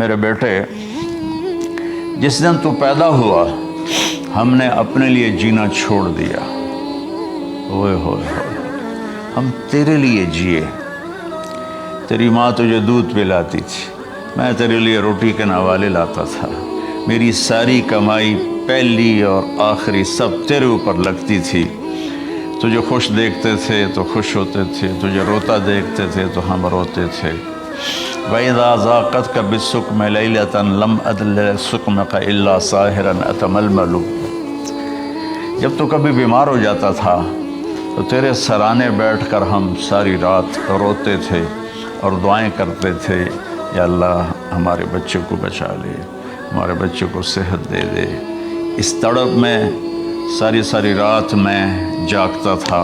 میرے بیٹے، جس دن تو پیدا ہوا ہم نے اپنے لیے جینا چھوڑ دیا۔ اوئے ہوئے ہوئے، ہم تیرے لیے جیے۔ تیری ماں تجھے دودھ پلاتی تھی، میں تیرے لیے روٹی کے نوالے لاتا تھا۔ میری ساری کمائی پہلی اور آخری سب تیرے اوپر لگتی تھی۔ تجھے خوش دیکھتے تھے تو خوش ہوتے تھے، تجھے روتا دیکھتے تھے تو ہم روتے تھے۔ وَإِذَا ذَاقَتْكَ بِالسُّقْمِ لَيْلَةً لَمْ أَدْلِ سُقْمَكَ إِلَّا سَاهِرًا أَتَمَلْمَلُ۔ جب تو کبھی بیمار ہو جاتا تھا تو تیرے سرانے بیٹھ کر ہم ساری رات روتے تھے اور دعائیں کرتے تھے، یا اللہ ہمارے بچے کو بچا لے، ہمارے بچے کو صحت دے دے۔ اس تڑپ میں ساری رات میں جاگتا تھا۔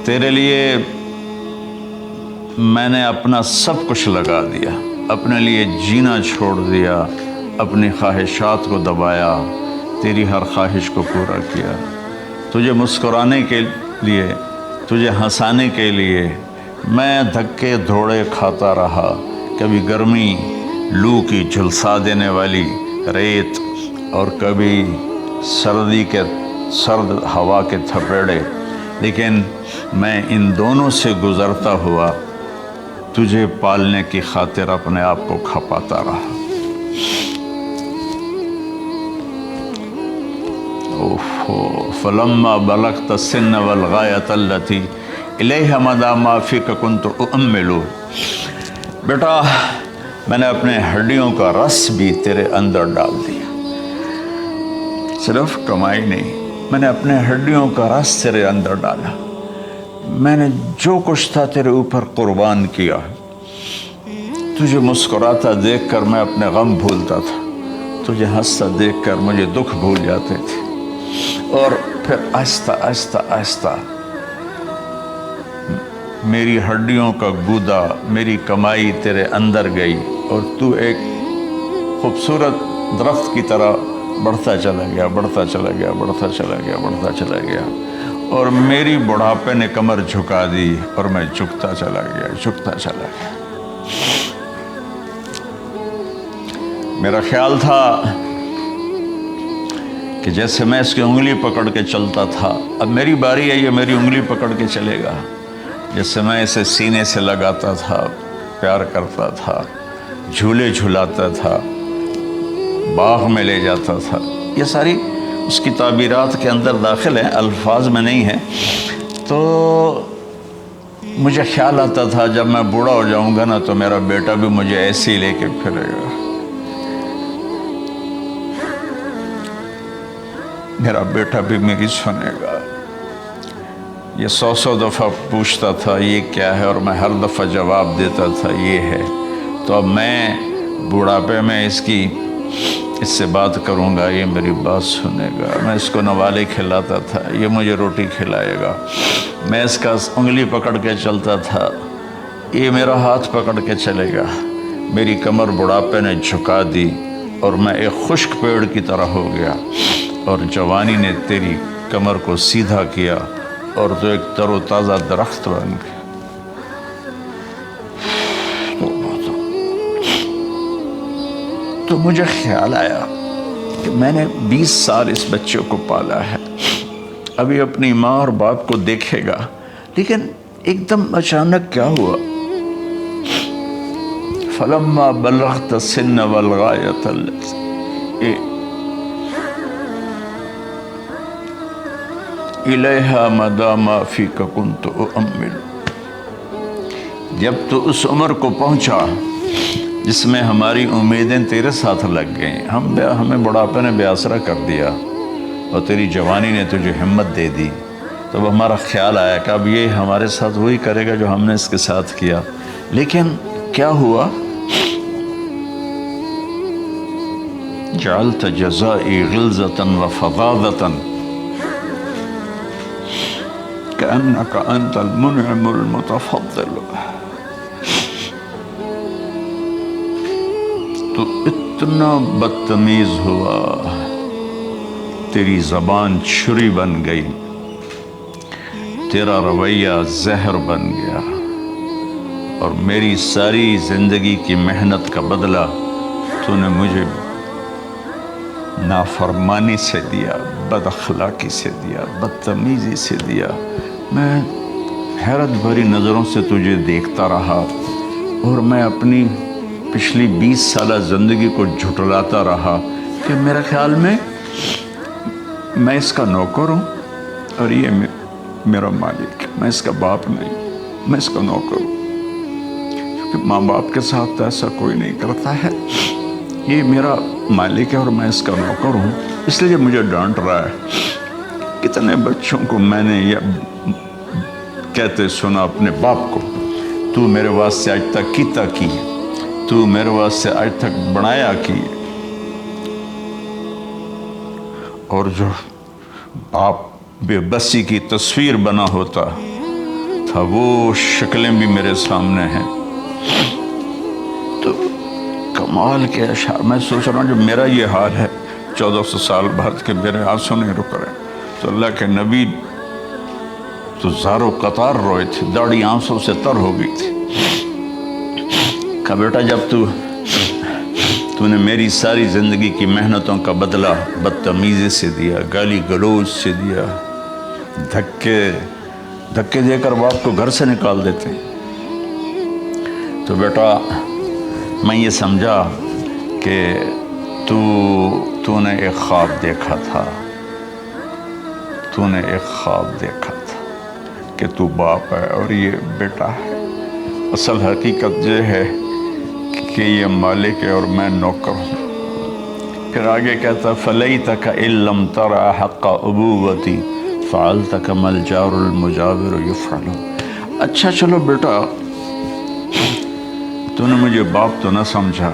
تیرے لیے میں نے اپنا سب کچھ لگا دیا، اپنے لیے جینا چھوڑ دیا، اپنی خواہشات کو دبایا، تیری ہر خواہش کو پورا کیا۔ تجھے مسکرانے کے لیے، تجھے ہنسانے کے لیے میں دھکے دھوڑے کھاتا رہا، کبھی گرمی لو کی جھلسا دینے والی ریت اور کبھی سردی کے سرد ہوا کے تھپیڑے، لیکن میں ان دونوں سے گزرتا ہوا تجھے پالنے کی خاطر اپنے آپ کو کھپاتا رہا۔ فلما بلغت السن والغایۃ التی الیہ مدی ما فیک کنت اؤمل۔ بیٹا، میں نے اپنے ہڈیوں کا رس بھی تیرے اندر ڈال دیا، صرف کمائی نہیں، میں نے اپنے ہڈیوں کا رس تیرے اندر ڈالا۔ میں نے جو کچھ تھا تیرے اوپر قربان کیا۔ تجھے مسکراتا دیکھ کر میں اپنے غم بھولتا تھا، تجھے ہنستا دیکھ کر مجھے دکھ بھول جاتے تھے، اور پھر آہستہ آہستہ آہستہ میری ہڈیوں کا گودا، میری کمائی تیرے اندر گئی، اور تو ایک خوبصورت درخت کی طرح بڑھتا چلا گیا، بڑھتا چلا گیا، بڑھتا چلا گیا، بڑھتا چلا گیا، اور میری بڑھاپے نے کمر جھکا دی اور میں جھکتا چلا گیا، جھکتا چلا گیا۔ میرا خیال تھا کہ جیسے میں اس کی انگلی پکڑ کے چلتا تھا، اب میری باری ہے، یہ میری انگلی پکڑ کے چلے گا۔ جیسے میں اسے سینے سے لگاتا تھا، پیار کرتا تھا، جھولے جھلاتا تھا، باغ میں لے جاتا تھا، یہ ساری اس کی تعبیرات کے اندر داخل ہیں، الفاظ میں نہیں ہیں۔ تو مجھے خیال آتا تھا جب میں بوڑھا ہو جاؤں گا نا تو میرا بیٹا بھی مجھے ایسے ہی لے کے پھرے گا، میرا بیٹا بھی میری سنے گا۔ یہ 100 دفعہ پوچھتا تھا یہ کیا ہے، اور میں ہر دفعہ جواب دیتا تھا یہ ہے۔ تو اب میں بوڑھاپے میں اس سے بات کروں گا، یہ میری بات سنے گا۔ میں اس کو نوالے کھلاتا تھا، یہ مجھے روٹی کھلائے گا۔ میں اس کا انگلی پکڑ کے چلتا تھا، یہ میرا ہاتھ پکڑ کے چلے گا۔ میری کمر بڑھاپے نے جھکا دی اور میں ایک خشک پیڑ کی طرح ہو گیا، اور جوانی نے تیری کمر کو سیدھا کیا اور تو ایک تر و تازہ درخت بن گیا۔ تو مجھے خیال آیا کہ میں نے 20 سال اس بچے کو پالا ہے، ابھی اپنی ماں اور باپ کو دیکھے گا، لیکن ایک دم اچانک کیا ہوا؟ فلما بلغت السن والغایۃ التی الیہا مدی ما فیک کنت اؤمل۔ جب تو اس عمر کو پہنچا جس میں ہماری امیدیں تیرے ساتھ لگ گئیں، ہمیں بڑھاپے نے بے آسرا کر دیا، اور تیری جوانی نے تجھے ہمت دے دی، تب ہمارا خیال آیا کہ اب یہ ہمارے ساتھ وہی کرے گا جو ہم نے اس کے ساتھ کیا۔ لیکن کیا ہوا؟ جعلت جزائی غلظۃ وفظاظۃ کأنک انت المنعم المتفضل۔ تو اتنا بدتمیز ہوا، تیری زبان چھری بن گئی، تیرا رویہ زہر بن گیا، اور میری ساری زندگی کی محنت کا بدلہ تو نے مجھے نافرمانی سے دیا، بد اخلاقی سے دیا، بدتمیزی سے دیا۔ میں حیرت بھری نظروں سے تجھے دیکھتا رہا اور میں اپنی پچھلی 20 سالہ زندگی کو جھٹلاتا رہا کہ میرے خیال میں اس کا نوکر ہوں اور یہ میرا مالک، میں اس کا باپ نہیں، میں اس کا نوکر ہوں، کیونکہ ماں باپ کے ساتھ ایسا کوئی نہیں کرتا ہے، یہ میرا مالک ہے اور میں اس کا نوکر ہوں، اس لیے مجھے ڈانٹ رہا ہے۔ کتنے بچوں کو میں نے یہ کہتے سنا اپنے باپ کو، تو میرے واسطے آج تک کیتا کی، تو میرے واسطے آج تک بنایا کی، اور جو باپ بے بسی کی تصویر بنا ہوتا تھا وہ شکلیں بھی میرے سامنے ہیں۔ تو کمال کے اشعار، میں سوچ رہا ہوں جو میرا یہ حال ہے 1400 سال بعد کہ میرے آنسو نہیں رک رہے، تو اللہ کے نبی تو زارو قطار روئے تھے، داڑھی آنسوں سے تر ہو گئی تھی۔ کہا بیٹا جب تو نے میری ساری زندگی کی محنتوں کا بدلہ بدتمیزی سے دیا، گالی گلوچ سے دیا، دھکے دے کر باپ کو گھر سے نکال دیتے، تو بیٹا میں یہ سمجھا کہ تو نے ایک خواب دیکھا تھا، تو نے ایک خواب دیکھا تھا کہ تو باپ ہے اور یہ بیٹا ہے۔ اصل حقیقت یہ ہے کہ یہ مالک ہے اور میں نوکر ہوں۔ پھر آگے کہتا فَلَيْتَكَ إِن لَّمْ تَرَ حَقَّ أُبُوَّتِي فَعَلْتَ كَمَا الْجَارُ الْمُجَاوِرُ يَفْعَلُ۔ اچھا چلو بیٹا، تو نے مجھے باپ تو نہ سمجھا،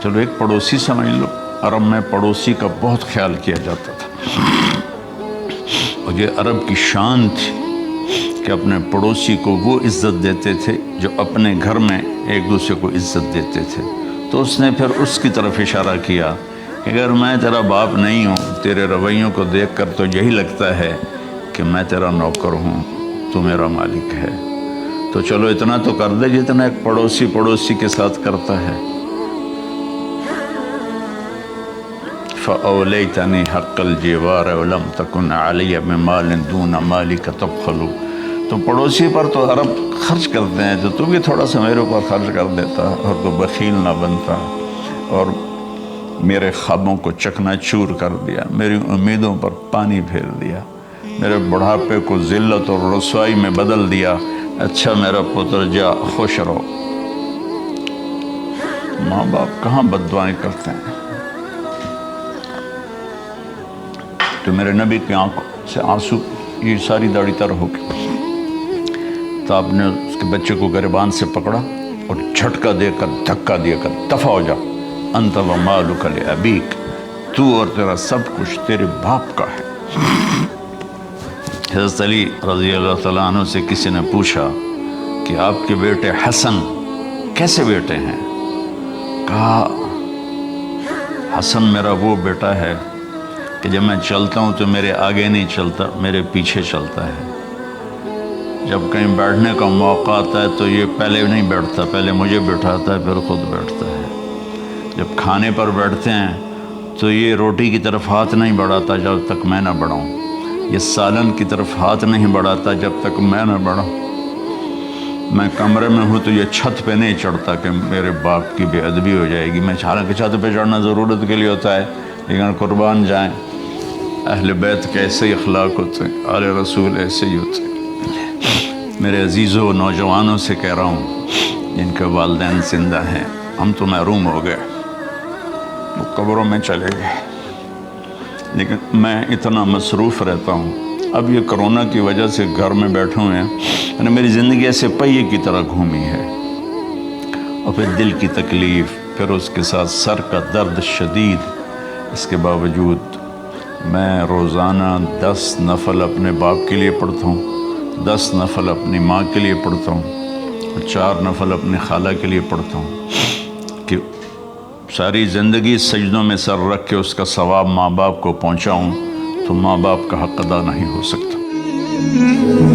چلو ایک پڑوسی سمجھ لو۔ عرب میں پڑوسی کا بہت خیال کیا جاتا تھا، اور یہ عرب کی شان تھی کہ اپنے پڑوسی کو وہ عزت دیتے تھے جو اپنے گھر میں ایک دوسرے کو عزت دیتے تھے۔ تو اس نے پھر اس کی طرف اشارہ کیا کہ اگر میں تیرا باپ نہیں ہوں، تیرے رویوں کو دیکھ کر تو یہی لگتا ہے کہ میں تیرا نوکر ہوں، تو میرا مالک ہے، تو چلو اتنا تو کر دے جتنا ایک پڑوسی کے ساتھ کرتا ہے۔ فَأَوْلَيْتَنِي حَقَّ الْجِوَارِ وَلَمْ تَكُنْ عَلَيَّ بِمَالٍ دُونَ مَالِكَ تَبْخَلُ۔ تو پڑوسی پر تو عرب خرچ کرتے ہیں، تو بھی تھوڑا سا میرے اوپر خرچ کر دیتا اور تو بخیل نہ بنتا، اور میرے خوابوں کو چکنا چور کر دیا، میری امیدوں پر پانی پھیر دیا، میرے بڑھاپے کو ذلت اور رسوائی میں بدل دیا۔ اچھا میرا پتر جا خوش رہو۔ ماں باپ کہاں بد دعائیں کرتے ہیں؟ تو میرے نبی کی آنکھوں سے آنسو، یہ ساری داڑھی تر ہو گئی، تو آپ نے اس کے بچے کو گریبان سے پکڑا اور جھٹکا دے کر دھکا دے کر دفع ہو جا، انت و مالک لابیک، تو اور تیرا سب کچھ تیرے باپ کا ہے۔ حضرت علی رضی اللہ تعالیٰ عنہ سے کسی نے پوچھا کہ آپ کے بیٹے حسن کیسے بیٹے ہیں؟ کہا حسن میرا وہ بیٹا ہے کہ جب میں چلتا ہوں تو میرے آگے نہیں چلتا، میرے پیچھے چلتا ہے۔ جب کہیں بیٹھنے کا موقع آتا ہے تو یہ پہلے نہیں بیٹھتا، پہلے مجھے بٹھاتا ہے پھر خود بیٹھتا ہے۔ جب کھانے پر بیٹھتے ہیں تو یہ روٹی کی طرف ہاتھ نہیں بڑھاتا جب تک میں نہ بڑھاؤں، یہ سالن کی طرف ہاتھ نہیں بڑھاتا جب تک میں نہ بڑھاؤں۔ میں کمرے میں ہوں تو یہ چھت پہ نہیں چڑھتا کہ میرے باپ کی بے ادبی ہو جائے گی۔ میں حالانکہ چھت پہ چڑھنا ضرورت کے لیے ہوتا ہے، لیکن قربان جائیں اہل بیت کے ایسے ہی اخلاق ہوتے ہیں، آل رسول ایسے ہی ہوتے ہیں۔ میرے عزیزوں نوجوانوں سے کہہ رہا ہوں جن کے والدین زندہ ہیں، ہم تو محروم ہو گئے، وہ قبروں میں چلے گئے، لیکن میں اتنا مصروف رہتا ہوں۔ اب یہ کرونا کی وجہ سے گھر میں بیٹھے ہوئے ہیں، یعنی میری زندگی ایسے پہیے کی طرح گھومی ہے، اور پھر دل کی تکلیف، پھر اس کے ساتھ سر کا درد شدید۔ اس کے باوجود میں روزانہ 10 نفل اپنے باپ کے لیے پڑھتا ہوں، 10 نفل اپنی ماں کے لیے پڑھتا ہوں، اور 4 نفل اپنی خالہ کے لیے پڑھتا ہوں، کہ ساری زندگی سجدوں میں سر رکھ کے اس کا ثواب ماں باپ کو پہنچاؤں، تو ماں باپ کا حق ادا نہیں ہو سکتا۔